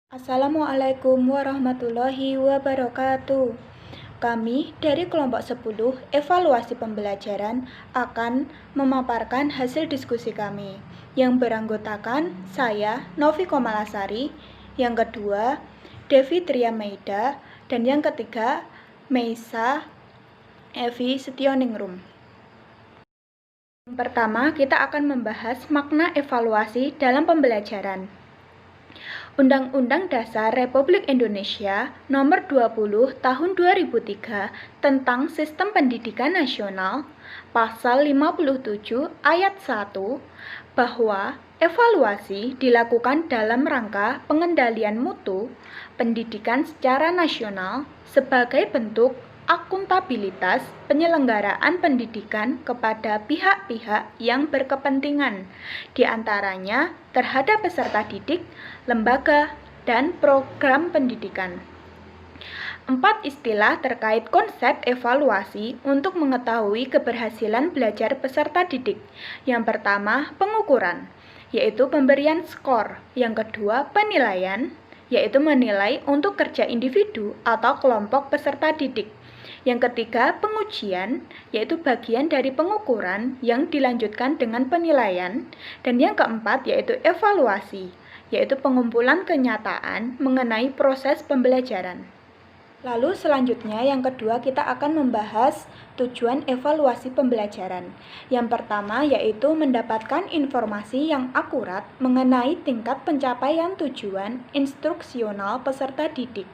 Assalamualaikum warahmatullahi wabarakatuh. Kami dari kelompok 10 evaluasi pembelajaran akan memaparkan hasil diskusi kami yang beranggotakan saya, Novi Komalasari, yang kedua, Devi Triamaida, dan yang ketiga, Meisa Evi Setioningrum. Yang pertama, kita akan membahas makna evaluasi dalam pembelajaran. Undang-Undang Dasar Republik Indonesia Nomor 20 Tahun 2003 tentang Sistem Pendidikan Nasional, Pasal 57 Ayat 1, bahwa evaluasi dilakukan dalam rangka pengendalian mutu pendidikan secara nasional sebagai bentuk akuntabilitas penyelenggaraan pendidikan kepada pihak-pihak yang berkepentingan, di antaranya terhadap peserta didik, lembaga, dan program pendidikan. 4 istilah terkait konsep evaluasi untuk mengetahui keberhasilan belajar peserta didik. Yang pertama, pengukuran, yaitu pemberian skor. Yang kedua, penilaian, yaitu menilai untuk kerja individu atau kelompok peserta didik. Yang ketiga, pengujian, yaitu bagian dari pengukuran yang dilanjutkan dengan penilaian. Dan yang keempat, yaitu evaluasi, yaitu pengumpulan kenyataan mengenai proses pembelajaran. Lalu selanjutnya yang kedua kita akan membahas tujuan evaluasi pembelajaran. Yang pertama yaitu mendapatkan informasi yang akurat mengenai tingkat pencapaian tujuan instruksional peserta didik.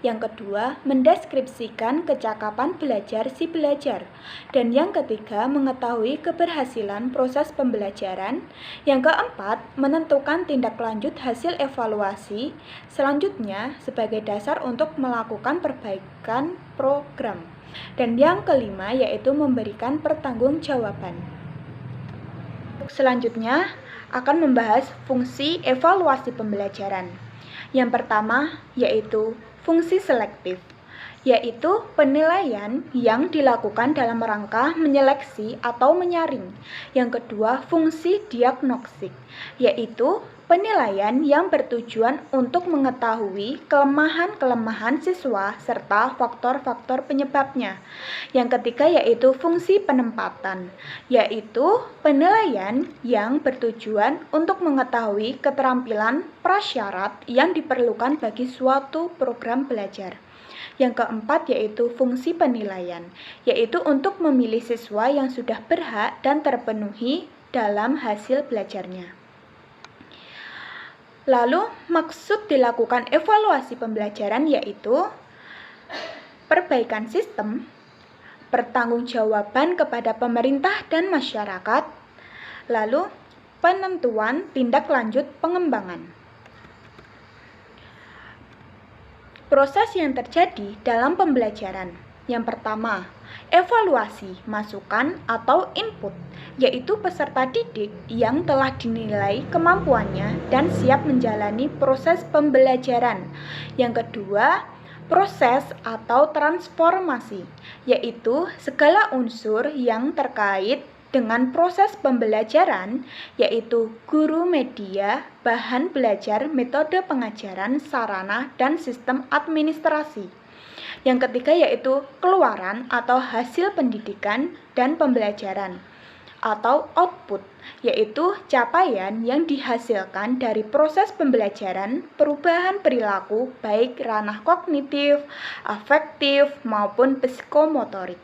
Yang kedua, mendeskripsikan kecakapan belajar si belajar. Dan yang ketiga, mengetahui keberhasilan proses pembelajaran. Yang keempat, menentukan tindak lanjut hasil evaluasi selanjutnya sebagai dasar untuk melakukan perbaikan program. Dan yang kelima yaitu memberikan pertanggungjawaban. Selanjutnya akan membahas fungsi evaluasi pembelajaran. Yang pertama yaitu fungsi selektif, yaitu penilaian yang dilakukan dalam rangka menyeleksi atau menyaring. Yang kedua, fungsi diagnostik, yaitu penilaian yang bertujuan untuk mengetahui kelemahan-kelemahan siswa serta faktor-faktor penyebabnya. Yang ketiga yaitu fungsi penempatan, yaitu penilaian yang bertujuan untuk mengetahui keterampilan prasyarat yang diperlukan bagi suatu program belajar. Yang keempat yaitu fungsi penilaian, yaitu untuk memilih siswa yang sudah berhak dan terpenuhi dalam hasil belajarnya. Lalu, maksud dilakukan evaluasi pembelajaran yaitu perbaikan sistem, pertanggungjawaban kepada pemerintah dan masyarakat, lalu penentuan tindak lanjut pengembangan. Proses yang terjadi dalam pembelajaran. Yang pertama, evaluasi masukan atau input, yaitu peserta didik yang telah dinilai kemampuannya dan siap menjalani proses pembelajaran. Yang kedua, proses atau transformasi, yaitu segala unsur yang terkait dengan proses pembelajaran, yaitu guru, media, bahan belajar, metode pengajaran, sarana, dan sistem administrasi. Yang ketiga yaitu keluaran atau hasil pendidikan dan pembelajaran atau output, yaitu capaian yang dihasilkan dari proses pembelajaran, perubahan perilaku baik ranah kognitif, afektif, maupun psikomotorik.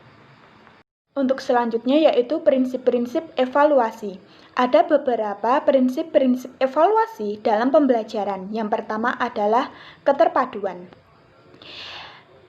Untuk selanjutnya yaitu prinsip-prinsip evaluasi. Ada beberapa prinsip-prinsip evaluasi dalam pembelajaran. Yang pertama adalah keterpaduan.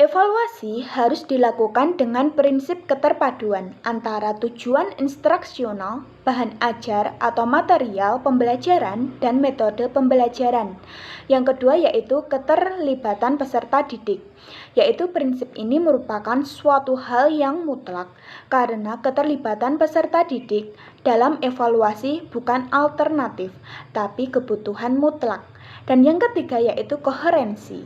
Evaluasi harus dilakukan dengan prinsip keterpaduan antara tujuan instruksional, bahan ajar atau material pembelajaran, dan metode pembelajaran. Yang kedua yaitu keterlibatan peserta didik, yaitu prinsip ini merupakan suatu hal yang mutlak karena keterlibatan peserta didik dalam evaluasi bukan alternatif, tapi kebutuhan mutlak. Dan yang ketiga yaitu koherensi,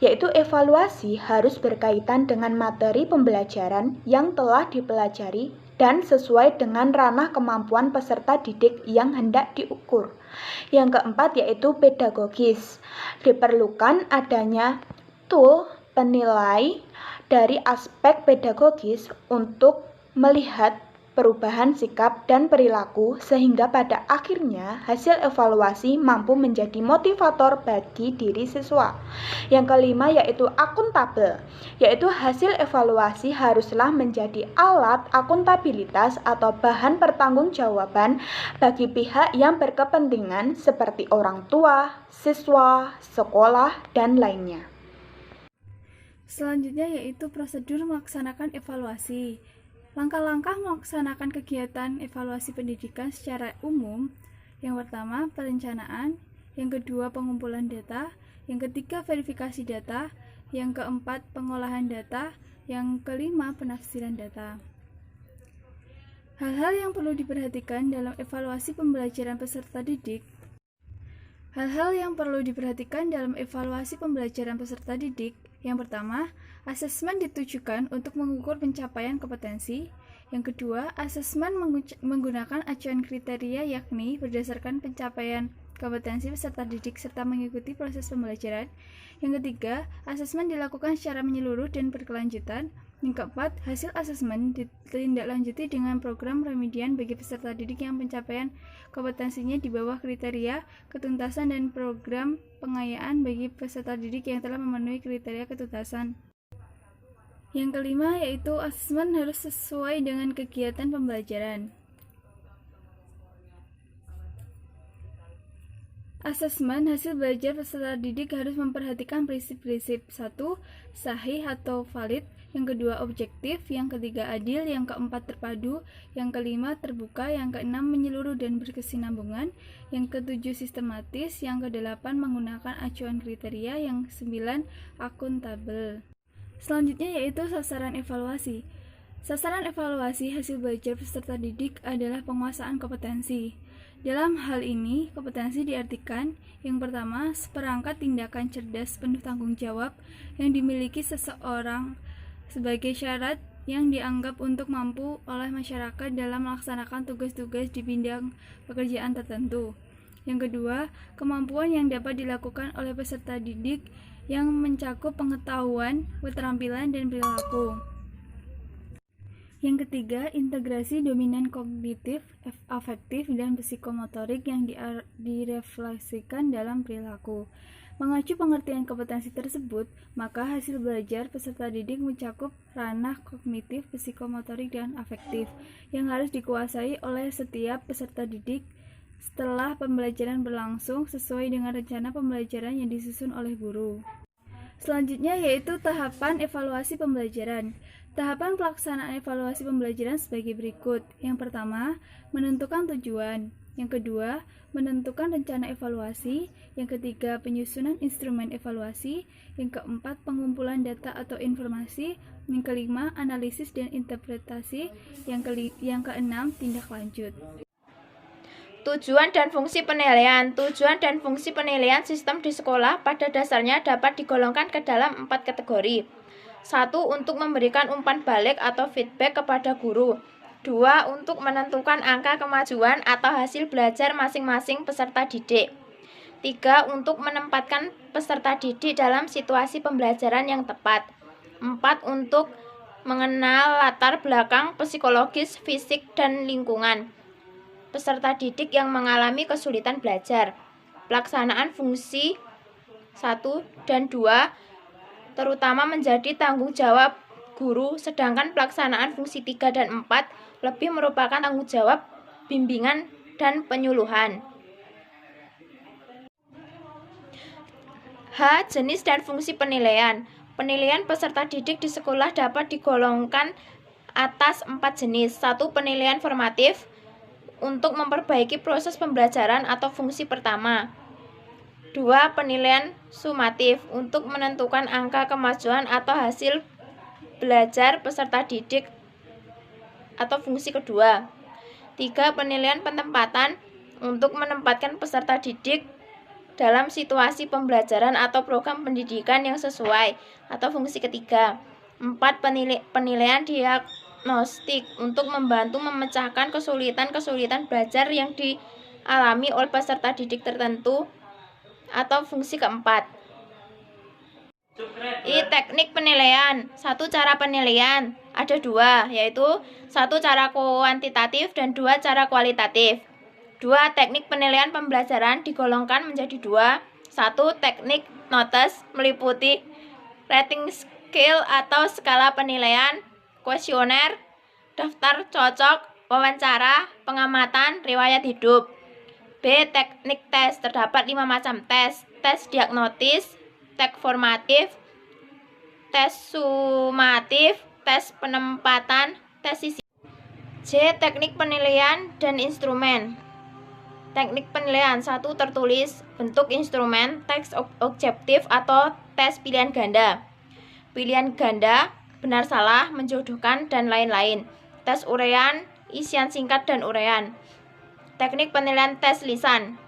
yaitu evaluasi harus berkaitan dengan materi pembelajaran yang telah dipelajari dan sesuai dengan ranah kemampuan peserta didik yang hendak diukur. Yang keempat yaitu pedagogis. Diperlukan adanya tool penilai dari aspek pedagogis untuk melihat perubahan sikap dan perilaku sehingga pada akhirnya hasil evaluasi mampu menjadi motivator bagi diri siswa. Yang kelima yaitu akuntabel, yaitu hasil evaluasi haruslah menjadi alat akuntabilitas atau bahan pertanggungjawaban bagi pihak yang berkepentingan seperti orang tua, siswa, sekolah, dan lainnya. Selanjutnya yaitu prosedur melaksanakan evaluasi. Langkah-langkah melaksanakan kegiatan evaluasi pendidikan secara umum. Yang pertama, perencanaan. Yang kedua, pengumpulan data. Yang ketiga, verifikasi data. Yang keempat, pengolahan data. Yang kelima, penafsiran data. Hal-hal yang perlu diperhatikan dalam evaluasi pembelajaran peserta didik. Hal-hal yang perlu diperhatikan dalam evaluasi pembelajaran peserta didik. Yang pertama, asesmen ditujukan untuk mengukur pencapaian kompetensi. Yang kedua, asesmen menggunakan acuan kriteria yakni berdasarkan pencapaian kompetensi peserta didik serta mengikuti proses pembelajaran. Yang ketiga, asesmen dilakukan secara menyeluruh dan berkelanjutan. Yang keempat, hasil asesmen ditindaklanjuti dengan program remedian bagi peserta didik yang pencapaian kompetensinya di bawah kriteria ketuntasan dan program pengayaan bagi peserta didik yang telah memenuhi kriteria ketuntasan. Yang kelima yaitu asesmen harus sesuai dengan kegiatan pembelajaran. Asesmen hasil belajar peserta didik harus memperhatikan prinsip-prinsip. 1. Sahih atau valid. Yang kedua, objektif. Yang ketiga, adil. Yang keempat, terpadu. Yang kelima, terbuka. Yang keenam, menyeluruh dan berkesinambungan. Yang ketujuh, sistematis. Yang kedelapan, menggunakan acuan kriteria. Yang sembilan, akuntabel. Selanjutnya yaitu sasaran evaluasi. Sasaran evaluasi hasil belajar peserta didik adalah penguasaan kompetensi. Dalam hal ini, kompetensi diartikan yang pertama, seperangkat tindakan cerdas penuh tanggung jawab yang dimiliki seseorang sebagai syarat yang dianggap untuk mampu oleh masyarakat dalam melaksanakan tugas-tugas di bidang pekerjaan tertentu. Yang kedua, kemampuan yang dapat dilakukan oleh peserta didik yang mencakup pengetahuan, keterampilan, dan perilaku. Yang ketiga, integrasi dominan kognitif, afektif, dan psikomotorik yang direfleksikan dalam perilaku. Mengacu pengertian kompetensi tersebut, maka hasil belajar peserta didik mencakup ranah kognitif, psikomotorik, dan afektif yang harus dikuasai oleh setiap peserta didik setelah pembelajaran berlangsung sesuai dengan rencana pembelajaran yang disusun oleh guru. Selanjutnya yaitu tahapan evaluasi pembelajaran. Tahapan pelaksanaan evaluasi pembelajaran sebagai berikut. Yang pertama, menentukan tujuan. Yang kedua, menentukan rencana evaluasi. Yang ketiga, penyusunan instrumen evaluasi. Yang keempat, pengumpulan data atau informasi. Yang kelima, analisis dan interpretasi. Yang keenam, tindak lanjut. Tujuan dan fungsi penilaian. Tujuan dan fungsi penilaian sistem di sekolah pada dasarnya dapat digolongkan ke dalam 4 kategori. 1. Untuk memberikan umpan balik atau feedback kepada guru. 2. Untuk menentukan angka kemajuan atau hasil belajar masing-masing peserta didik. 3. Untuk menempatkan peserta didik dalam situasi pembelajaran yang tepat. 4. Untuk mengenal latar belakang psikologis, fisik, dan lingkungan peserta didik yang mengalami kesulitan belajar. Pelaksanaan fungsi 1 dan 2 terutama menjadi tanggung jawab guru, sedangkan pelaksanaan fungsi 3 dan 4 lebih merupakan tanggung jawab bimbingan dan penyuluhan. H. Jenis dan fungsi penilaian. Penilaian peserta didik di sekolah dapat digolongkan atas 4 jenis. 1. Penilaian formatif untuk memperbaiki proses pembelajaran atau fungsi pertama. 2. Penilaian sumatif untuk menentukan angka kemajuan atau hasil belajar peserta didik atau fungsi kedua. 3. Penilaian penempatan untuk menempatkan peserta didik dalam situasi pembelajaran atau program pendidikan yang sesuai atau fungsi ketiga. 4. Penilaian diagnostik untuk membantu memecahkan kesulitan-kesulitan belajar yang alami oleh peserta didik tertentu, atau fungsi keempat. Teknik penilaian. Satu, cara penilaian. Ada dua, yaitu satu, cara kuantitatif dan dua, cara kualitatif. Dua, teknik penilaian pembelajaran digolongkan menjadi dua. Satu, teknik notes meliputi rating scale atau skala penilaian, kuesioner, daftar cocok, wawancara, pengamatan, riwayat hidup. B, teknik tes. Terdapat 5 macam tes. Tes diagnostis, tes formatif, tes sumatif, tes penempatan, tes sisi. C, teknik penilaian dan instrumen. Teknik penilaian. 1, tertulis, bentuk instrumen, teks objektif atau tes pilihan ganda. Pilihan ganda, benar salah, menjodohkan, dan lain-lain. Tes uraian, isian singkat dan uraian. Teknik penilaian tes lisan.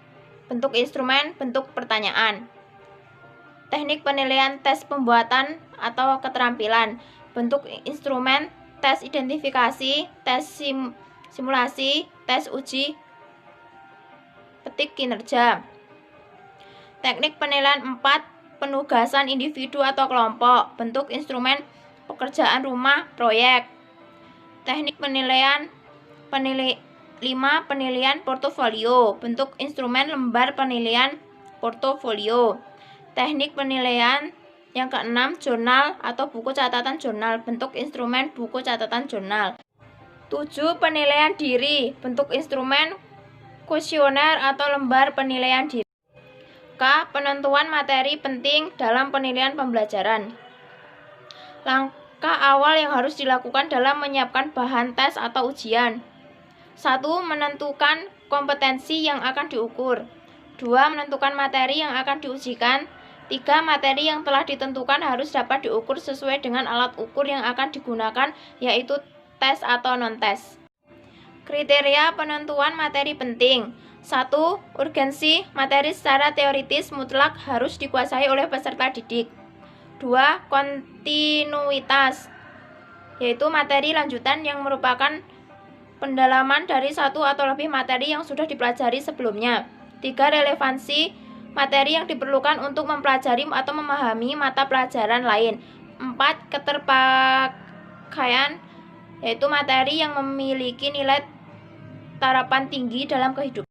Bentuk instrumen, bentuk pertanyaan. Teknik penilaian tes pembuatan atau keterampilan. Bentuk instrumen, tes identifikasi, tes simulasi, tes uji petik kinerja. Teknik penilaian 4, penugasan individu atau kelompok. Bentuk instrumen, pekerjaan rumah, proyek. Teknik penilaian 5, penilaian portofolio. Bentuk instrumen, lembar penilaian portofolio. Teknik penilaian yang ke-6, jurnal atau buku catatan jurnal. Bentuk instrumen, buku catatan jurnal. 7, penilaian diri. Bentuk instrumen, kuesioner atau lembar penilaian diri. K, penentuan materi penting dalam penilaian pembelajaran. Langkah awal yang harus dilakukan dalam menyiapkan bahan tes atau ujian. 1, menentukan kompetensi yang akan diukur. 2, menentukan materi yang akan diujikan. 3, materi yang telah ditentukan harus dapat diukur sesuai dengan alat ukur yang akan digunakan, yaitu tes atau non-tes. Kriteria penentuan materi penting. 1, urgensi. Materi secara teoritis mutlak harus dikuasai oleh peserta didik. 2, kontinuitas, yaitu materi lanjutan yang merupakan pendalaman dari satu atau lebih materi yang sudah dipelajari sebelumnya. 3, relevansi. Materi yang diperlukan untuk mempelajari atau memahami mata pelajaran lain. 4, keterpakaian, yaitu materi yang memiliki nilai tarapan tinggi dalam kehidupan.